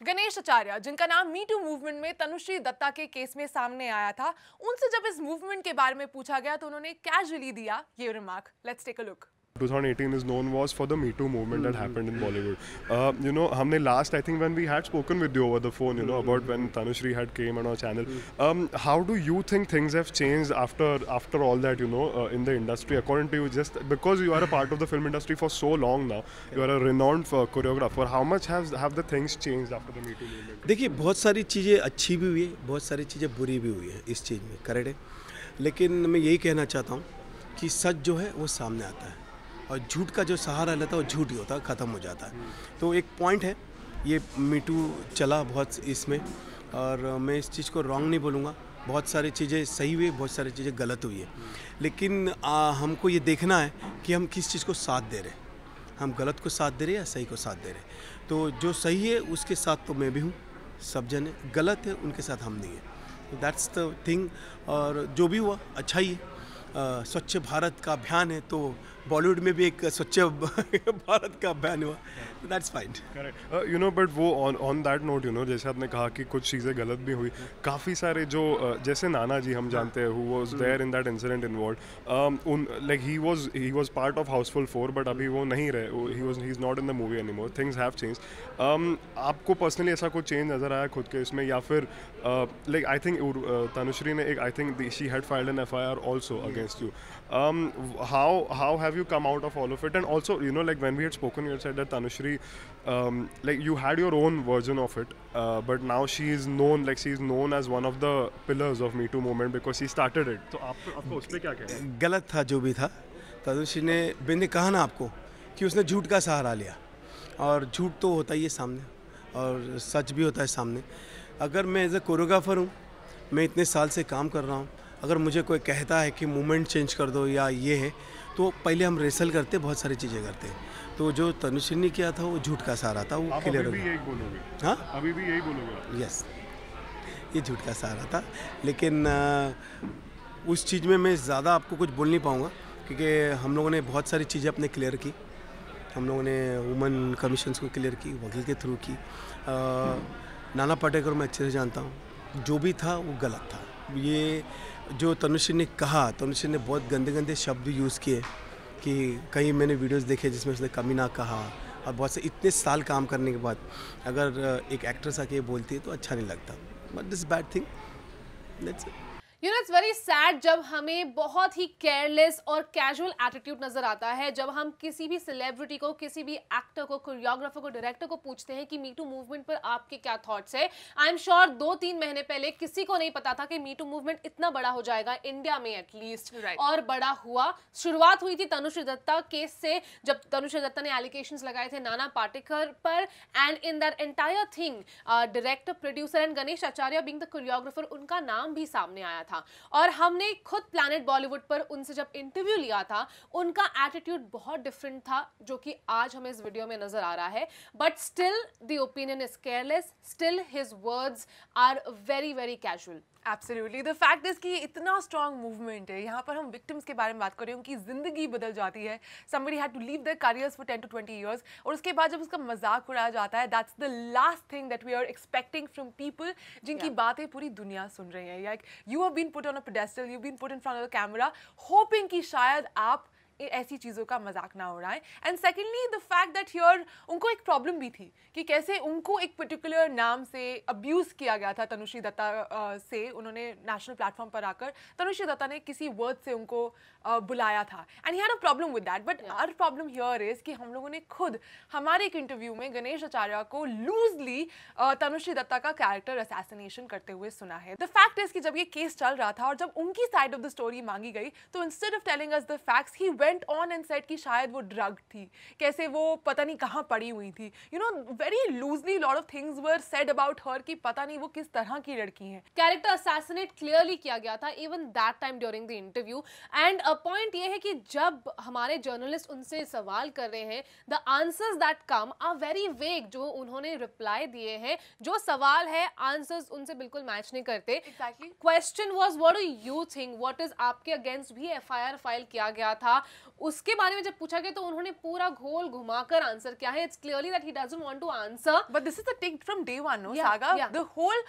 गणेश आचार्य, जिनका नाम मी to movement में तनुश्री दत्ता के केस में सामने आया था, उनसे जब इस मूवमेंट के बारे में पूछा गया तो उन्होंने कैजुअली दिया ये remark. Let's take a look. 2018 is known was for the Me Too movement that happened in Bollywood. हमने last, I think when we had spoken with you over the phone, about when Tanushree had came on our channel. How do you think things have changed after all that, in the industry? According to you, just because you are a part of the film industry for so long now, you are a renowned choreographer. How much have the things changed after the Me Too movement? देखिए, बहुत सारी चीज़ें अच्छी भी हुई है, बहुत सारी चीज़ें बुरी भी हुई है इस चीज़ में, करेक्ट है। लेकिन मैं यही कहना चाहता हूँ कि सच जो है वो सामने आता है और झूठ का जो सहारा लेता है वो झूठ ही होता है, ख़त्म हो जाता है। तो एक पॉइंट है, ये मी टू चला बहुत इसमें, और मैं इस चीज़ को रॉन्ग नहीं बोलूँगा। बहुत सारी चीज़ें सही हुई, बहुत सारी चीज़ें गलत हुई है, लेकिन हमको ये देखना है कि हम किस चीज़ को साथ दे रहे हैं, हम गलत को साथ दे रहे हैं या सही को साथ दे रहे हैं। तो जो सही है उसके साथ तो मैं भी हूँ, सब जन है, गलत है उनके साथ हम नहीं है। That's the thing. और जो भी हुआ अच्छा ही है। स्वच्छ भारत का अभियान है, तो बॉलीवुड में भी एक स्वच्छ भारत का अभियान हुआ, दैट्स फाइन। करेक्ट। बट वो ऑन दैट नोट, जैसे आपने कहा कि कुछ चीज़ें गलत भी हुई, काफ़ी सारे जो जैसे नाना जी हम जानते हैं, who was there in that incident involved, like he was part of Housefull 4, but अभी वो नहीं रहे, he is not in the movie anymore, things have changed. आपको पर्सनली ऐसा कुछ चेंज नज़र आया खुद के इसमें, या फिर लाइक आई थिंक तनुश्री ने I think she had filed an FIR also against you. How have you come out of all of it? And also, like when we had spoken, you had said that Tanushri, like you had your own version of it, but now she is known as one of the pillars of Me Too movement because she started it. So आपको उस पे क्या कहना है? गलत था जो भी था। तनुश्री ने, मैंने कहा ना आपको कि उसने झूठ का सहारा लिया, और झूठ तो होता ही है सामने और सच भी होता है सामने। अगर मैं एज ए कोरियोग्राफर हूँ, मैं इतने साल से काम कर रहा हूँ, अगर मुझे कोई कहता है कि मूवमेंट चेंज कर दो या ये है, तो पहले हम रेसल करते, बहुत सारी चीज़ें करते हैं। तो जो तनुश्री ने किया था वो झूठ का सहारा था, वो क्लियर हो गया। यही बोलोगे? हाँ, अभी भी यही बोलोगे? यस, ये झूठ का सहारा था। लेकिन उस चीज़ में मैं ज़्यादा आपको कुछ बोल नहीं पाऊँगा, क्योंकि हम लोगों ने बहुत सारी चीज़ें अपने क्लियर की। हम लोगों ने वुमेन कमीशंस को क्लियर की, वकील के थ्रू की। नाना पाटेकर मैं अच्छे से जानता हूँ, जो भी था वो गलत था। ये जो तनुश्री ने कहा, तनुश्री ने बहुत गंदे गंदे शब्द यूज़ किए, कि कहीं मैंने वीडियोस देखे जिसमें उसने कमीना कहा, और बहुत से इतने साल काम करने के बाद अगर एक एक्ट्रेस आके बोलती है तो अच्छा नहीं लगता। But this bad thing, let's it's very sad जब हमें बहुत ही केयरलेस और कैजुअल एटीट्यूड नजर आता है जब हम किसी भी सेलिब्रिटी को, किसी भी एक्टर को, कोरियोग्राफर को, डायरेक्टर को पूछते हैं कि मी टू मूवमेंट पर आपके क्या थॉट्स है। आई एम श्योर 2-3 महीने पहले किसी को नहीं पता था कि मी टू मूवमेंट इतना बड़ा हो जाएगा इंडिया में एटलीस्ट, और बड़ा हुआ। शुरुआत हुई थी तनुश्री दत्ता केस से, जब तनुश्री दत्ता ने एलिगेशंस लगाए थे नाना पाटेकर पर, and in that entire thing director, producer and Ganesh Acharya being the choreographer, उनका नाम भी सामने आया था। और हमने खुद प्लैनेट बॉलीवुड पर उनसे जब इंटरव्यू लिया था, उनका एटीट्यूड बहुत डिफरेंट था, जो कि आज हमें इस वीडियो में नजर आ रहा है। But still the opinion is careless, still his words are very very casual. Absolutely, the fact is कि इतना स्ट्रॉन्ग मूवमेंट है। यहाँ पर हम विक्टिम्स के बारे में बात कर रहे हैं, उनकी जिंदगी बदल जाती है। Somebody had to leave their careers for 10 to 20 years, और उसके बाद जब उसका मजाक उड़ाया जाता है, that's the last thing that we are expecting from people जिनकी बातें पूरी दुनिया सुन रही है। Like you have been put on a pedestal, you been put in front of the camera, hoping कि शायद आप ऐसी चीज़ों का मजाक ना उड़ाएं। And secondly the fact that here उनको एक प्रॉब्लम भी थी कि कैसे उनको एक पर्टिकुलर नाम से अब्यूज़ किया गया था तनुश्री दत्ता से। उन्होंने नेशनल प्लेटफॉर्म पर आकर तनुश्री दत्ता ने किसी वर्ड से उनको बुलाया था, and he had a problem with that. But our problem here is कि हम लोगों ने खुद हमारे एक इंटरव्यू में गणेश आचार्य को लूजली तनुश्री दत्ता का कैरेक्टर असैसिनेशन करते हुए सुना है। द फैक्ट इज कि जब ये केस चल रहा था और जब उनकी साइड ऑफ द स्टोरी मांगी गई, तो instead of telling us the facts, he went on and said कि शायद वो ड्रग थी, कैसे वो पता नहीं कहाँ पड़ी हुई थी। very loosely lot of things were said about her कि पता नहीं वो किस तरह की लड़की है। कैरेक्टर असैसिनेट क्लियरली किया गया था even that time during the interview. And point ये है कि जब हमारे जर्नलिस्ट उनसे सवाल कर रहे हैं, the answers that come are very vague. जो उन्होंने रिप्लाई दिए हैं, जो सवाल है, आंसर्स उनसे बिल्कुल मैच नहीं करते। Exactly. Question was what do you think, what is आपके अगेंस्ट भी FIR फाइल किया गया था, उसके बारे में जब पूछा गया तो उन्होंने पूरा घोल घुमाकर आंसर किया है. It's clearly that he doesn't want to answer. But this is the take from day one, no, Yeah, Saga? yeah. The whole,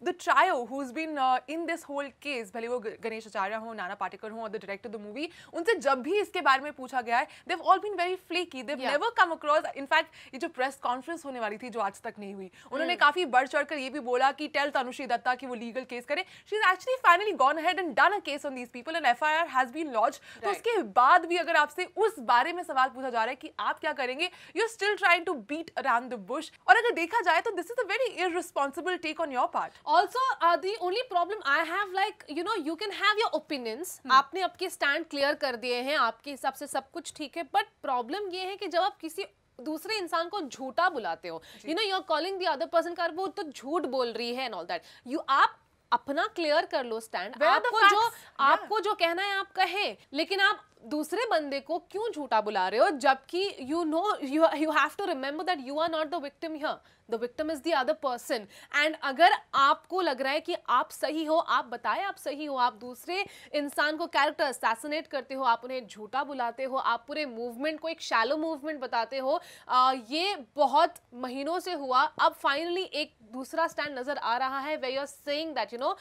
the trio who's been in this whole case, भले वो गणेश आचार्य हो, नाना पाटेकर हो, और the director of the movie, उनसे जब भी इसके बारे में पूछा गया है, they've all been very flaky. They've Yeah. never come across. In fact, ये जो press conference होने वाली थी, जो आज तक नहीं हुई, उन्होंने काफी बढ़ चढ़कर ये भी बोला कि tell तनुश्री दत्ता कि वो legal case करे. She's actually finally gone ahead and done a case on these people, and FIR has been lodged. तो उसके बाद भी अगर आपसे उस बारे में सवाल पूछा जा रहा है कि आप क्या करेंगे, you're still trying to beat around the bush. और अगर देखा जाए तो this is a very irresponsible take on your part. Also, the only problem I have, like, you know, you can have your opinions. आपने आपके stand clear कर दिए हैं, आपके हिसाब से सब कुछ ठीक है, but problem ये है कि जब आप किसी दूसरे इंसान को झूठा बुलाते हो, you know, you're calling the other person का वो तो झूठ बोल रही है and all that. आप अपना क्लियर कर लो स्टैंड. आपको जो कहना है आप कहे, लेकिन आप दूसरे बंदे को क्यों झूठा बुला रहे हो, जबकि you know you have to remember that you are not the victim here, the victim is the other person. And अगर आपको लग रहा है कि आप सही हो, आप बताएं आप सही हो, आप दूसरे इंसान को कैरेक्टर असैसिनेट करते हो, आप उन्हें झूठा बुलाते हो, आप पूरे मूवमेंट को एक शैलो मूवमेंट बताते हो, ये बहुत महीनों से हुआ. अब फाइनली एक दूसरा स्टैंड नजर आ रहा है where you are saying that you know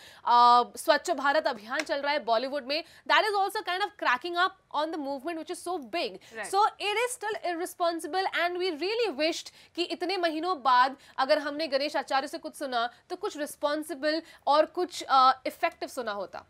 Swachh Bharat Abhiyan चल रहा है बॉलीवुड में, that is also kind of cracking up on the movement which is so big. Right. So it is still irresponsible and we really wished कि इतने महीनों बाद अगर हमने गणेश आचार्य से कुछ सुना तो कुछ रिस्पॉन्सिबल और कुछ इफेक्टिव सुना होता.